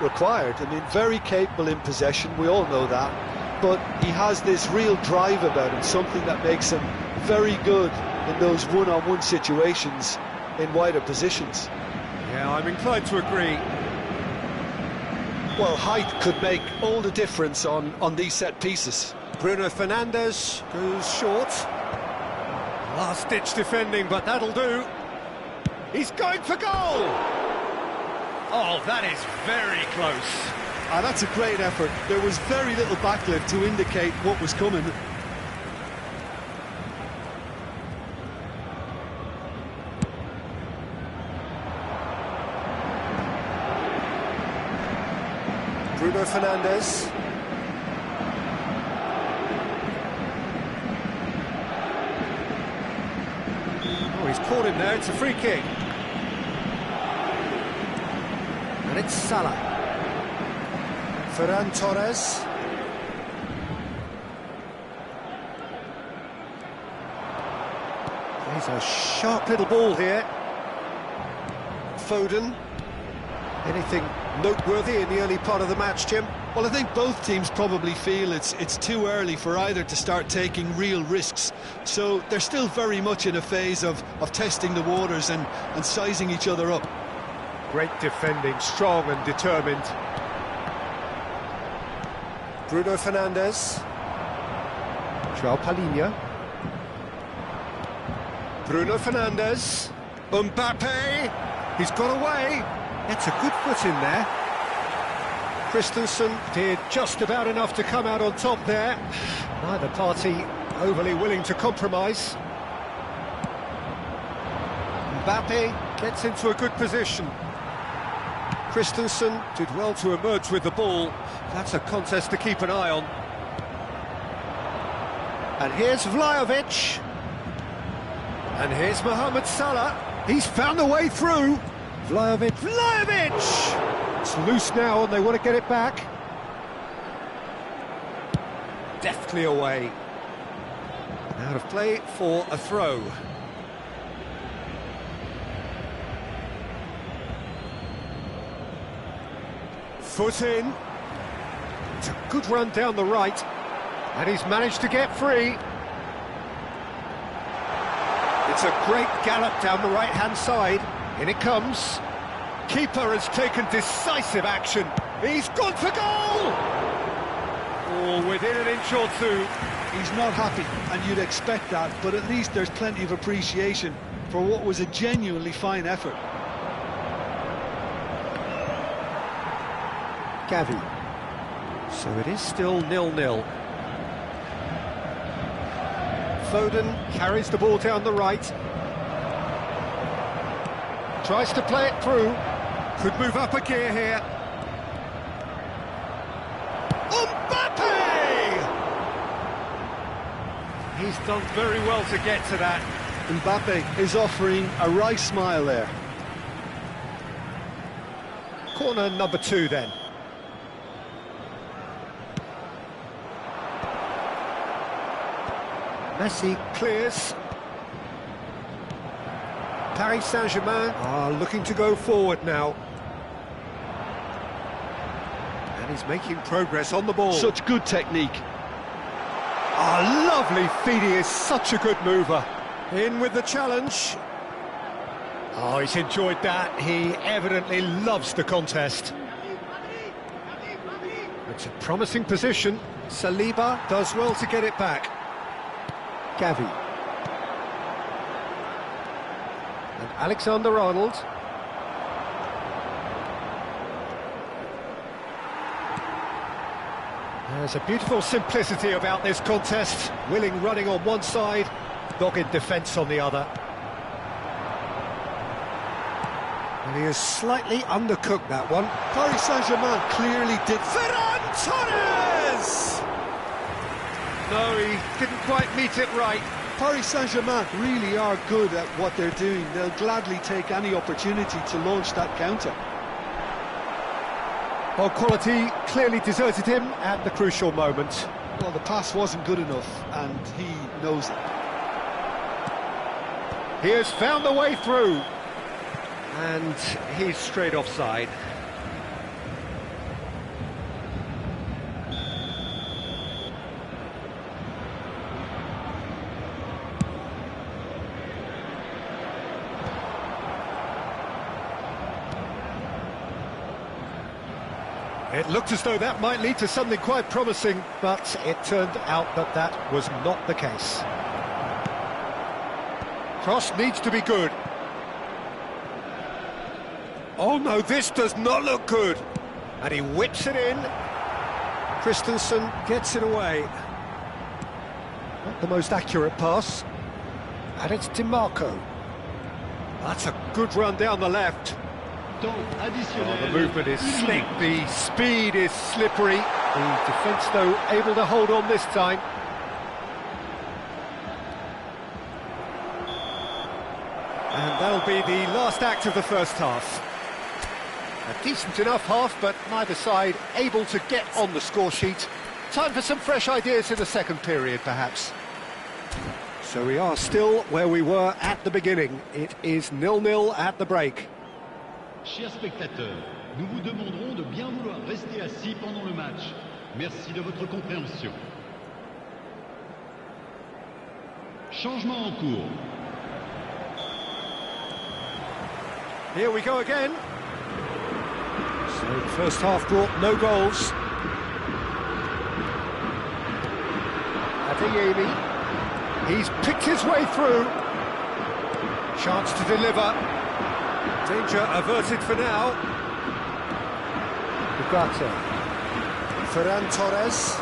required. I mean, very capable in possession, we all know that, but he has this real drive about him, something that makes him very good in those one-on-one situations in wider positions. Yeah, I'm inclined to agree. Well, height could make all the difference on these set pieces. Bruno Fernandes goes short. Last-ditch defending, but that'll do. He's going for goal! Oh, that is very close. That's a great effort. There was very little backlift to indicate what was coming. Bruno Fernandes. Oh, he's caught him there, it's a free kick. And it's Salah. Ferran Torres. He's a sharp little ball here. Foden. Anything noteworthy in the early part of the match, Jim? Well, I think both teams probably feel it's too early for either to start taking real risks. So they're still very much in a phase of testing the waters and sizing each other up. Great defending, strong and determined. Bruno Fernandes. João Palhinha. Bruno Fernandes. Mbappe. He's got away. It's a good foot in there. Christensen did just about enough to come out on top there. Neither party overly willing to compromise. Mbappe gets into a good position. Christensen did well to emerge with the ball. That's a contest to keep an eye on. And here's Vlahovic. And here's Mohamed Salah. He's found a way through. Vlahovic. It's loose now and they want to get it back. Deftly away. Out of play for a throw. Foot in. It's a good run down the right. And he's managed to get free. It's a great gallop down the right-hand side. In it comes. Keeper has taken decisive action. He's gone for goal! Oh, within an inch or two. He's not happy, and you'd expect that, but at least there's plenty of appreciation for what was a genuinely fine effort. Gavi. So it is still 0-0. Foden carries the ball down the right. Tries to play it through. Could move up a gear here. Mbappe! He's done very well to get to that. Mbappe is offering a wry smile there. Corner number 2 then. Messi clears. Paris Saint-Germain are looking to go forward now. And he's making progress on the ball. Such good technique. Lovely feet, he is such a good mover. In with the challenge. Oh, he's enjoyed that. He evidently loves the contest. It's a promising position. Saliba does well to get it back. Gavi. And Alexander-Arnold. There's a beautiful simplicity about this contest. Willing running on one side, dogged defence on the other. And he has slightly undercooked that one. Paris Saint-Germain clearly did... Ferran Torres! No, he didn't quite meet it right. Paris Saint-Germain really are good at what they're doing. They'll gladly take any opportunity to launch that counter. Well, quality clearly deserted him at the crucial moment. Well, the pass wasn't good enough, and he knows it. He has found the way through. And he's straight offside. It looked as though that might lead to something quite promising, but it turned out that that was not the case. Cross needs to be good. Oh no, this does not look good. And he whips it in. Christensen gets it away. Not the most accurate pass. And it's DiMarco. That's a good run down the left. Oh, the movement is slick, the speed is slippery. The defence, though, able to hold on this time. And that'll be the last act of the first half. A decent enough half, but neither side able to get on the score sheet. Time for some fresh ideas in the second period, perhaps. So we are still where we were at the beginning. It is 0-0 at the break. Chers spectateurs, nous vous demanderons de bien vouloir rester assis pendant le match. Merci de votre compréhension. Changement en cours. Here we go again. So the first half brought no goals. Adeyemi. He's picked his way through. Chance to deliver. Danger averted for now. Ugarte. Ferran Torres.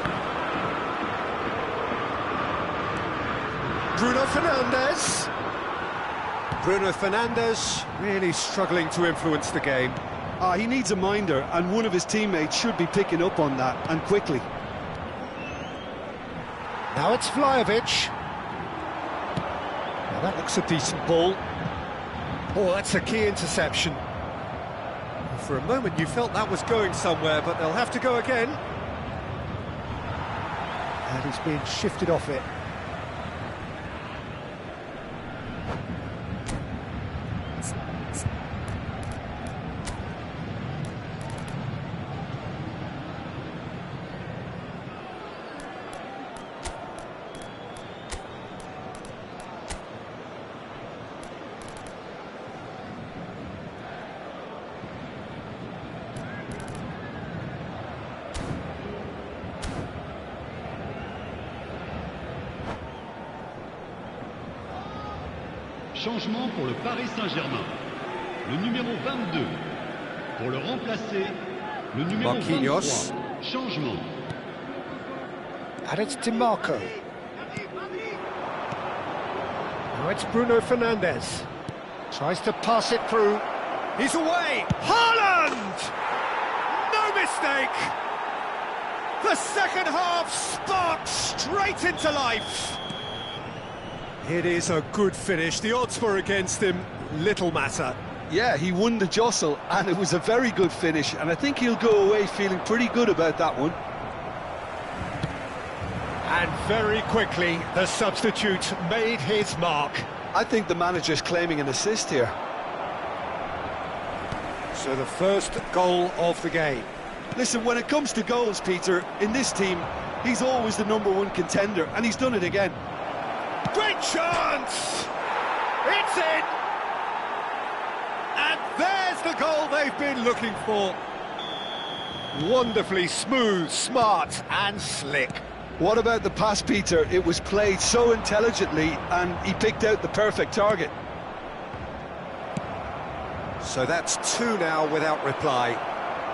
Bruno Fernandes. Bruno Fernandes really struggling to influence the game. He needs a minder, and one of his teammates should be picking up on that, and quickly. Now it's Vlahovic. Now that looks a decent ball. Oh, that's a key interception. For a moment you felt that was going somewhere, but they'll have to go again. And he's being shifted off it. Changement pour le Paris Saint-Germain. Le numéro 22. Pour le remplacer, le numéro Marquinhos. 23. Changement. And it's DiMarco. Now it's Bruno Fernandes. Tries to pass it through. He's away. Haaland! No mistake! The second half sparked straight into life. It is a good finish. The odds were against him. Little matter. Yeah, he won the jostle, and it was a very good finish, and I think he'll go away feeling pretty good about that one. And very quickly, the substitute made his mark. I think the manager's claiming an assist here. So the first goal of the game. Listen, when it comes to goals, Peter, in this team, he's always the #1 contender, and he's done it again. Great chance! It's in! And there's the goal they've been looking for. Wonderfully smooth, smart and slick. What about the pass, Peter? It was played so intelligently, and he picked out the perfect target. So that's 2 now without reply.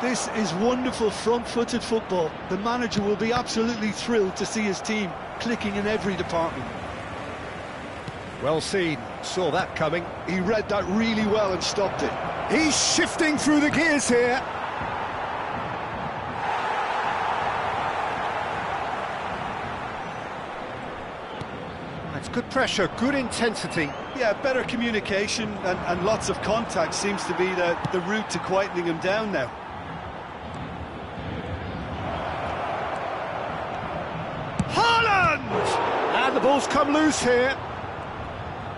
This is wonderful front-footed football. The manager will be absolutely thrilled to see his team clicking in every department. Well seen, saw that coming. He read that really well and stopped it. He's shifting through the gears here. That's good pressure, good intensity. Yeah, better communication and lots of contact seems to be the route to quietening him down now. Haaland! And the ball's come loose here.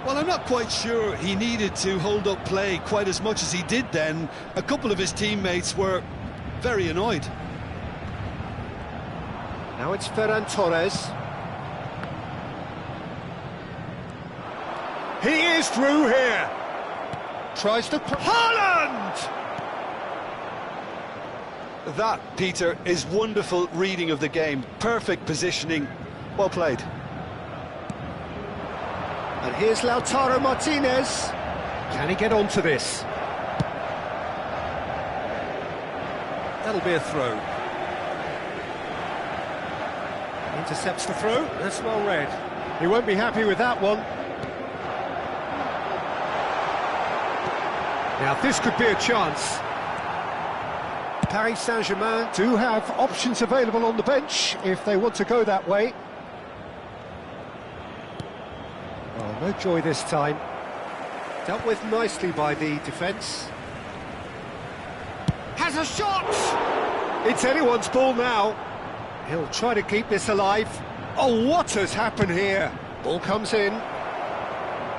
Well, I'm not quite sure he needed to hold up play quite as much as he did then. A couple of his teammates were very annoyed. Now it's Ferran Torres. He is through here. Tries to... Haaland! That, Peter, is wonderful reading of the game. Perfect positioning. Well played. And here's Lautaro Martinez. Can he get onto this? That'll be a throw. Intercepts the throw. That's well read. He won't be happy with that one. Now this could be a chance. Paris Saint-Germain do have options available on the bench if they want to go that way. Oh, no joy this time. Dealt with nicely by the defence. Has a shot! It's anyone's ball now. He'll try to keep this alive. Oh, what has happened here? Ball comes in.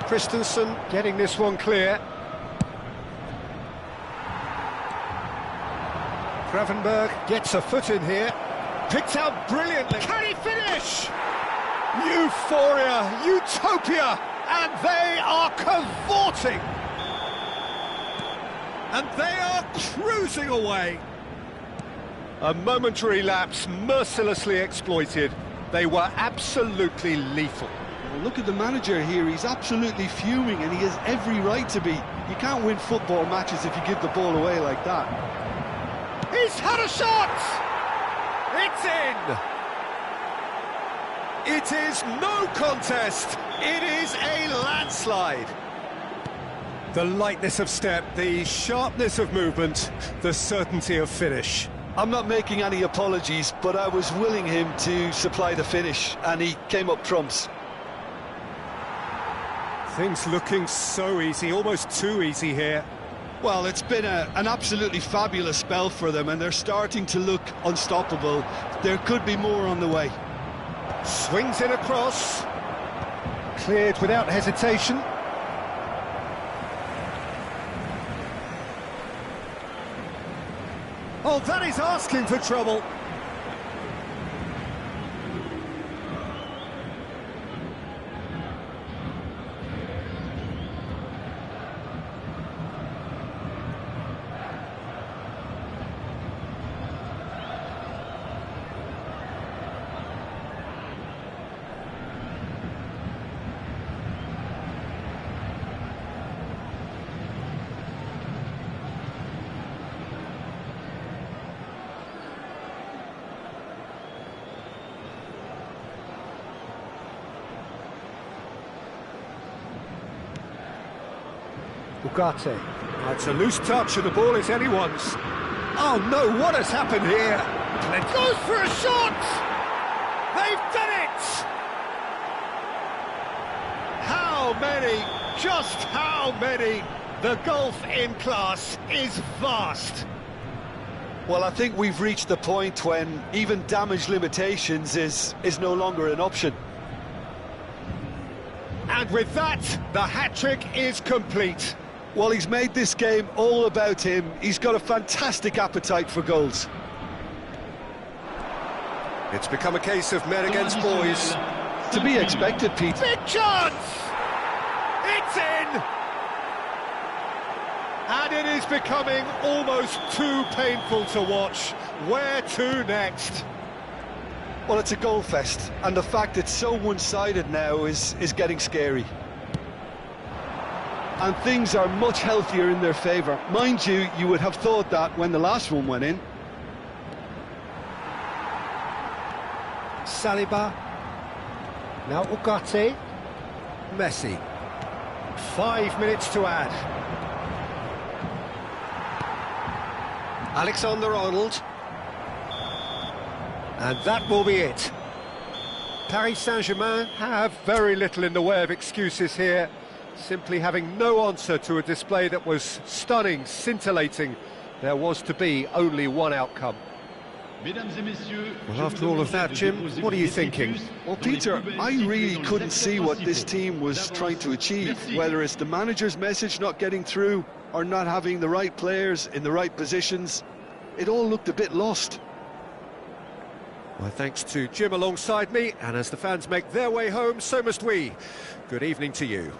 Christensen getting this one clear. Gravenberg gets a foot in here. Picked out brilliantly. Can he finish? Euphoria, utopia, and they are cavorting. And they are cruising away. A momentary lapse mercilessly exploited. They were absolutely lethal. Well, look at the manager here, he's absolutely fuming and he has every right to be. You can't win football matches if you give the ball away like that. He's had a shot! It's in! It is no contest. It is a landslide. The lightness of step, the sharpness of movement, the certainty of finish. I'm not making any apologies, but I was willing him to supply the finish, and he came up trumps. Things looking so easy, almost too easy here. Well, it's been an absolutely fabulous spell for them, and they're starting to look unstoppable. There could be more on the way. Swings in across. Cleared without hesitation. Oh, that is asking for trouble. Ugarte. That's a loose touch and the ball is anyone's. Oh no, what has happened here? Goes for a shot! They've done it! How many? Just how many? The gulf in class is vast. Well, I think we've reached the point when even damage limitations is no longer an option. And with that, the hat-trick is complete. Well, he's made this game all about him. He's got a fantastic appetite for goals. It's become a case of men against boys. To be expected, Pete. Big chance! It's in! And it is becoming almost too painful to watch. Where to next? Well, it's a goal fest, and the fact it's so one-sided now is getting scary. and things are much healthier in their favour. Mind you, you would have thought that when the last one went in. Saliba. Now Ugarte. Messi. 5 minutes to add. Alexander-Arnold. And that will be it. Paris Saint-Germain have very little in the way of excuses here, simply having no answer to a display that was stunning, scintillating. There was to be only one outcome. Well, after all of that, Jim, what are you thinking? Well, Peter, I really couldn't see what this team was trying to achieve, whether it's the manager's message not getting through or not having the right players in the right positions. It all looked a bit lost. Well, thanks to Jim alongside me, and as the fans make their way home, so must we. Good evening to you.